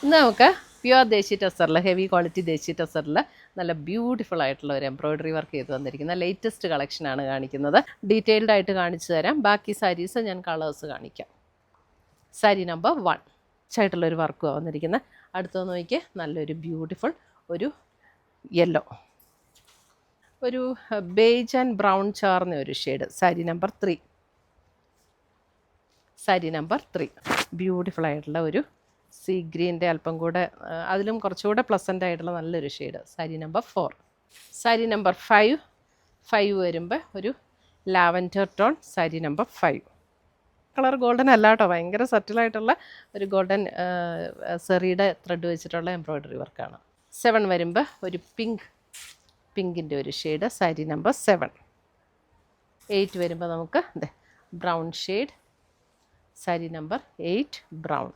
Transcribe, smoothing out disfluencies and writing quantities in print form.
ഇന്ന് നമുക്ക് പ്യുവർ ദേശി ടെസറിൽ heavy quality ദേശി ടെസറിൽ നല്ല ബ്യൂട്ടിഫുൾ ആയിട്ടുള്ള ഒരു എംബ്രോയ്ഡറി വർക്ക് ചെയ്ത് വന്നിരിക്കുന്ന ലേറ്റസ്റ്റ് കളക്ഷനാണ് കാണിക്കുന്നത്. ഡീറ്റെയിൽഡ് ആയിട്ട് കാണിച്ചു തരാം. ബാക്കി സാരീസ് ഞാൻ കളേഴ്സ് കാണിക്കാം. സാരി നമ്പർ 1 ആയിട്ടുള്ളൊരു വർക്കുമാണ് വന്നിരിക്കുന്നത്. അടുത്തത് നോക്കിയേ, നല്ലൊരു ബ്യൂട്ടിഫുൾ ഒരു യെല്ലോ, ഒരു ബേജ് ആൻഡ് ബ്രൗൺ ചേർന്ന ഒരു shade. Sari number 3. Sari number 3 beautiful ആയിട്ടുള്ള ഒരു സീ ഗ്രീൻ്റെ അല്പം കൂടെ അതിലും കുറച്ചുകൂടെ പ്ലസൻ്റ് ആയിട്ടുള്ള നല്ലൊരു shade. Sari number 4. Sari number 5 വരുമ്പോൾ ഒരു lavender tone. Sari number 5 colour golden അല്ല കേട്ടോ, ഭയങ്കര സറ്റിലായിട്ടുള്ള ഒരു ഗോൾഡൻ സെറിയുടെ ത്രെഡ് വെച്ചിട്ടുള്ള എംബ്രോയ്ഡറി വർക്കാണ്. 7 വരുമ്പോൾ ഒരു പിങ്കിൻ്റെ ഒരു ഷെയ്ഡ്. സാരി നമ്പർ 7. 8 വരുമ്പോൾ നമുക്ക് brown shade. Sari number 8 brown.